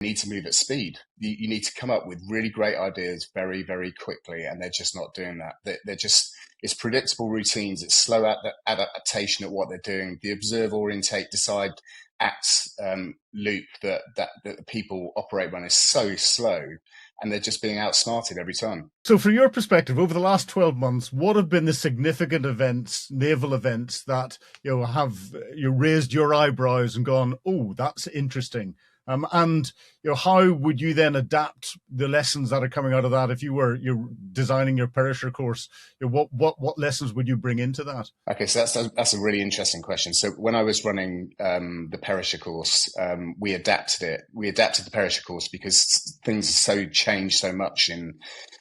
need to move at speed. You need to come up with really great ideas very, very quickly, and they're just not doing that. They're just, it's predictable routines. It's slow adaptation at what they're doing. The observe, orientate, decide, act loop that the people operate on is so slow, and they're just being outsmarted every time. So, from your perspective, over the last 12 months, what have been the significant events, naval events, that have raised your eyebrows and gone, "Oh, that's interesting"? And how would you then adapt the lessons that are coming out of that? If you're designing your perisher course, what lessons would you bring into that? Okay, so that's a really interesting question. So when I was running the perisher course, we adapted it. We adapted the perisher course because things changed so much in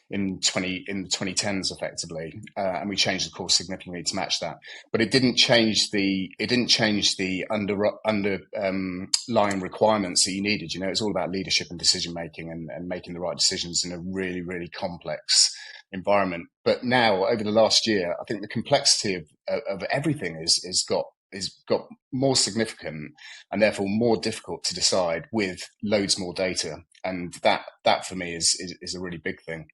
the 2010s effectively, and we changed the course significantly to match that. But it didn't change the underlying requirements that you needed. It's all about leadership and decision making, and making the right decisions in a really, really complex environment. But now, over the last year, I think the complexity of everything is got more significant, and therefore more difficult to decide with loads more data. And that for me is a really big thing.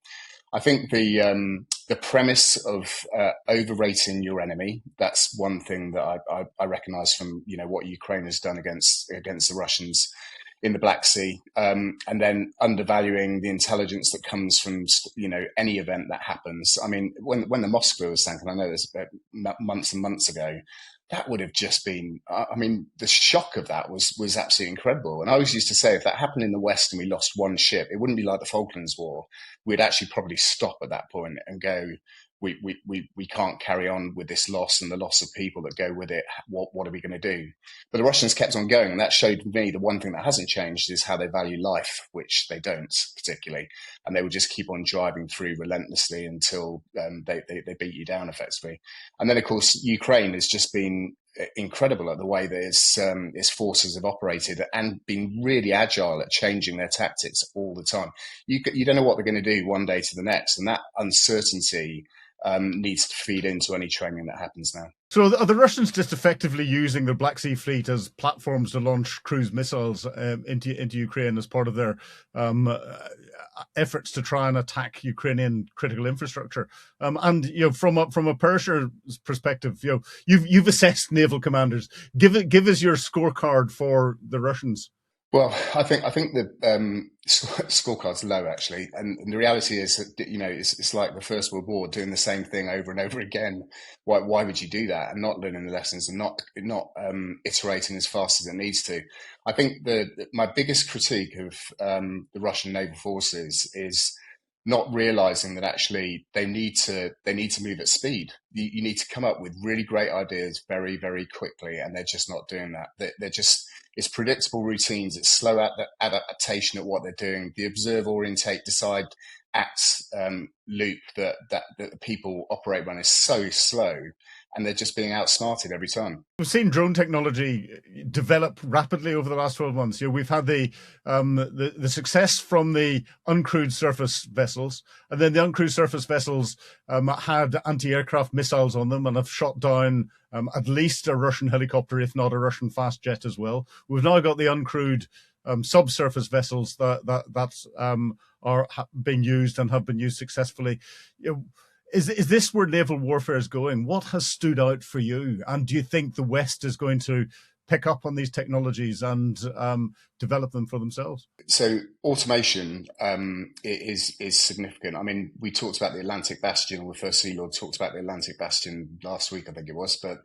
I think the premise of overrating your enemy, that's one thing that I recognize from what Ukraine has done against the Russians in the Black Sea, and then undervaluing the intelligence that comes from any event that happens. I mean, when the Moskva was sank, and I know this months and months ago, that would have just been, I mean, the shock of that was absolutely incredible. And I always used to say, if that happened in the West and we lost one ship, it wouldn't be like the Falklands War. We'd actually probably stop at that point and go, we can't carry on with this loss and the loss of people that go with it. What are we going to do? But the Russians kept on going, and that showed me the one thing that hasn't changed is how they value life, which they don't particularly, and they would just keep on driving through relentlessly until they beat you down effectively. And then, of course, Ukraine has just been incredible at the way that its forces have operated and been really agile at changing their tactics all the time. You don't know what they're going to do one day to the next, and that uncertainty needs to feed into any training that happens now. So are the Russians just effectively using the Black Sea Fleet as platforms to launch cruise missiles into Ukraine as part of their efforts to try and attack Ukrainian critical infrastructure? And from a perisher perspective, you've assessed naval commanders. Give us your scorecard for the Russians. Well, I think the scorecard's low actually, and the reality is that it's like the First World War, doing the same thing over and over again. Why would you do that and not learning the lessons and not iterating as fast as it needs to? I think my biggest critique of the Russian naval forces is not realizing that actually they need to move at speed. You need to come up with really great ideas very, very quickly, and they're just not doing that. They're just, it's predictable routines. It's slow adaptation at what they're doing. The observe, orientate, decide, act loop that the people operate on is so slow, and they're just being outsmarted every time. We've seen drone technology develop rapidly over the last 12 months. We've had the success from the uncrewed surface vessels, and then the uncrewed surface vessels had anti-aircraft missiles on them and have shot down at least a Russian helicopter, if not a Russian fast jet as well. We've now got the uncrewed subsurface vessels that are being used and have been used successfully. Is this where naval warfare is going? What has stood out for you? And do you think the West is going to pick up on these technologies and develop them for themselves? So automation is significant. I mean, we talked about the Atlantic Bastion, or the First Sea Lord talked about the Atlantic Bastion last week, I think it was. But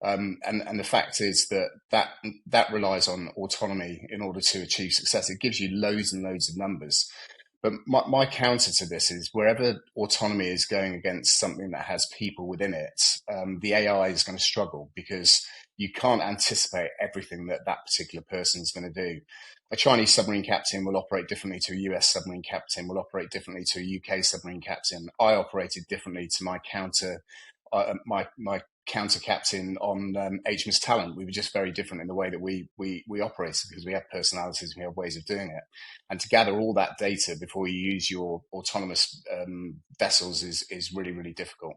and the fact is that relies on autonomy in order to achieve success. It gives you loads and loads of numbers. But my counter to this is, wherever autonomy is going against something that has people within it, the AI is going to struggle, because you can't anticipate everything that particular person is going to do. A Chinese submarine captain will operate differently to a US submarine captain, will operate differently to a UK submarine captain. I operated differently to my counter captain on HMS Talent. We were just very different in the way that we operated, because we have personalities and we have ways of doing it. And to gather all that data before you use your autonomous vessels is really, really difficult.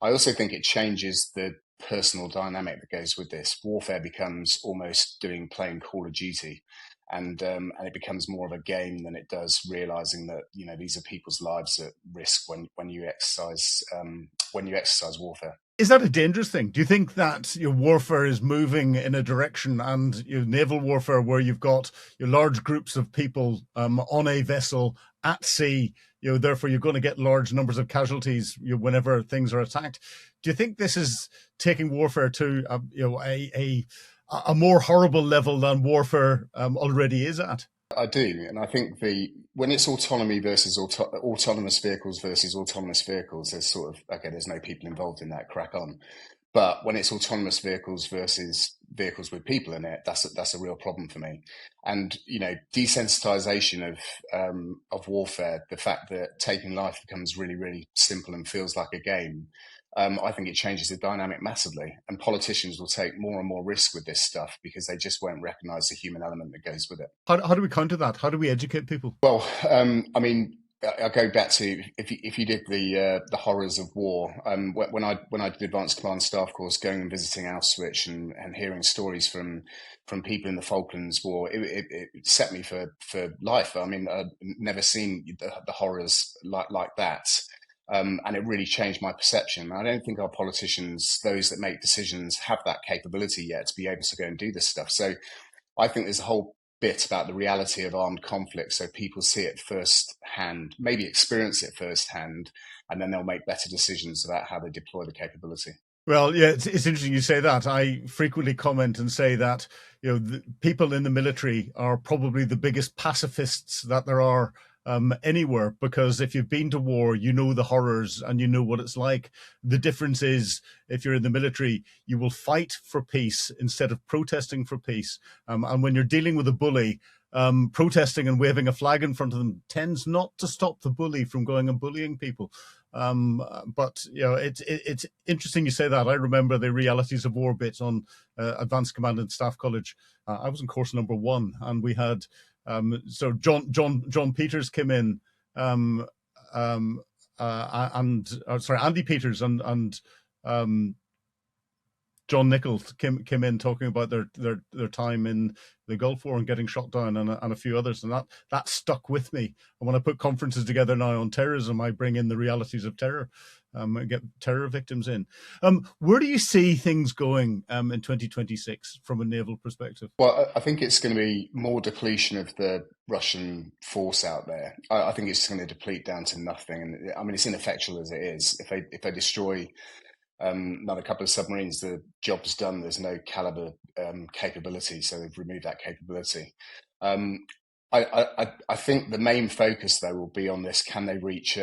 I also think it changes the personal dynamic that goes with this. Warfare becomes almost playing Call of Duty. and it becomes more of a game than it does realizing that these are people's lives at risk when you exercise warfare. Is that a dangerous thing? Do you think that your warfare is moving in a direction, and your naval warfare where you've got your large groups of people on a vessel at sea, therefore you're going to get large numbers of casualties whenever things are attacked? Do you think this is taking warfare to a more horrible level than warfare already is at? I do, and I think when it's autonomy versus autonomous vehicles versus autonomous vehicles, there's sort of there's no people involved in that, crack on. But when it's autonomous vehicles versus vehicles with people in it, that's a real problem for me. And desensitization of warfare, the fact that taking life becomes really, really simple and feels like a game. I think it changes the dynamic massively, and politicians will take more and more risk with this stuff because they just won't recognise the human element that goes with it. How do we counter that? How do we educate people? Well, I mean, I go back to if you did the horrors of war. When I did advanced command staff course, going and visiting Auschwitz and hearing stories from people in the Falklands War, it set me for life. I mean, I'd never seen the horrors like that. And it really changed my perception. I don't think our politicians, those that make decisions, have that capability yet to be able to go and do this stuff. So I think there's a whole bit about the reality of armed conflict, so people see it firsthand, maybe experience it firsthand, and then they'll make better decisions about how they deploy the capability. Well, yeah, it's interesting you say that. I frequently comment and say that the people in the military are probably the biggest pacifists that there are anywhere, because if you've been to war, you know the horrors and you know what it's like. The difference is, if you're in the military, you will fight for peace instead of protesting for peace. And when you're dealing with a bully, protesting and waving a flag in front of them tends not to stop the bully from going and bullying people. But it's interesting you say that. I remember the realities of war bits on Advanced Command and Staff College. I was in course number 1, and we had so John Peters came in, Andy Peters and John Nichols came in talking about their time in the Gulf War and getting shot down, and a few others, and that stuck with me. And when I put conferences together now on terrorism, I bring in the realities of terror, and get terror victims in. Where do you see things going in 2026 from a naval perspective? Well, I think it's going to be more depletion of the Russian force out there. I think it's going to deplete down to nothing, and I mean it's ineffectual as it is. If they destroy another couple of submarines, the job's done. There's no caliber capability, so they've removed that capability. I think the main focus though will be on this: can they reach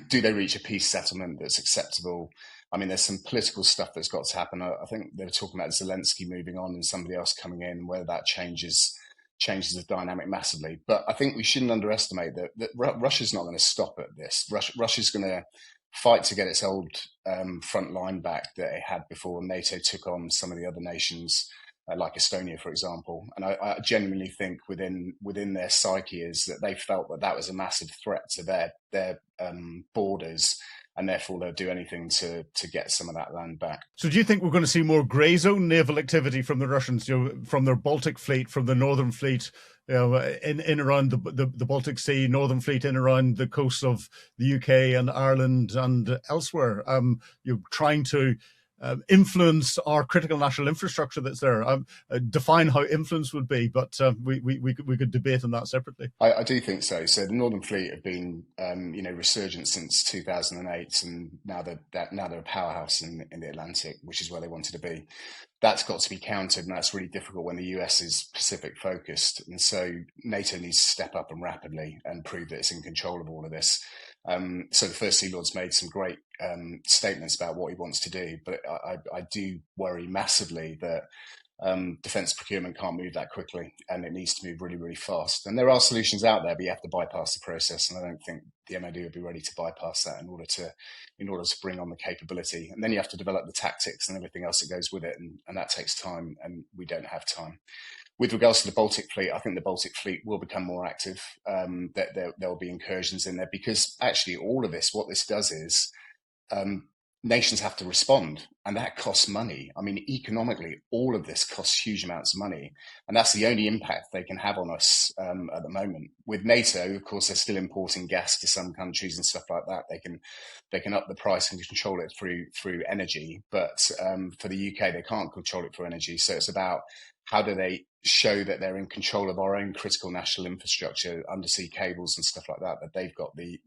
do they reach a peace settlement that's acceptable? I mean, there's some political stuff that's got to happen. I think they were talking about Zelensky moving on and somebody else coming in, whether that changes the dynamic massively. But I think we shouldn't underestimate that Russia's not going to stop at this. Russia's going to fight to get its old front line back that it had before NATO took on some of the other nations, like Estonia, for example. And I genuinely think within their psyche is that they felt that was a massive threat to their borders, and therefore they'll do anything to get some of that land back. So do you think we're going to see more grey zone naval activity from the Russians, from their Baltic fleet, from the Northern Fleet, in around the Baltic Sea, Northern Fleet in around the coasts of the UK and Ireland and elsewhere, trying to influence our critical national infrastructure that's there? Define how influence would be, but we could debate on that separately. I do think so. So the Northern Fleet have been resurgent since 2008, and now they're a powerhouse in the Atlantic, which is where they wanted to be. That's got to be countered, and that's really difficult when the US is Pacific focused. And so NATO needs to step up and rapidly and prove that it's in control of all of this. So the First Sea Lord's made some great statements about what he wants to do, but I do worry massively that defence procurement can't move that quickly, and it needs to move really, really fast. And there are solutions out there, but you have to bypass the process, and I don't think the MOD will be ready to bypass that in order to bring on the capability. And then you have to develop the tactics and everything else that goes with it, and that takes time, and we don't have time. With regards to the Baltic Fleet, I think the Baltic Fleet will become more active. There will be incursions in there, because actually all of this, what this does is nations have to respond, and that costs money. I mean, economically, all of this costs huge amounts of money, and that's the only impact they can have on us at the moment. With NATO, of course, they're still importing gas to some countries and stuff like that. They can up the price and control it through energy, but for the UK, they can't control it through energy. So it's about how do they show that they're in control of our own critical national infrastructure, undersea cables and stuff like that, that they've got the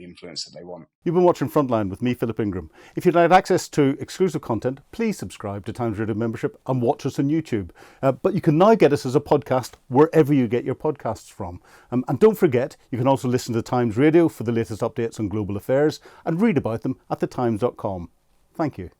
influence that they want. You've been watching Frontline with me, Philip Ingram. If you'd like access to exclusive content, please subscribe to Times Radio membership and watch us on YouTube. But you can now get us as a podcast wherever you get your podcasts from. And don't forget, you can also listen to Times Radio for the latest updates on global affairs and read about them at thetimes.com. Thank you.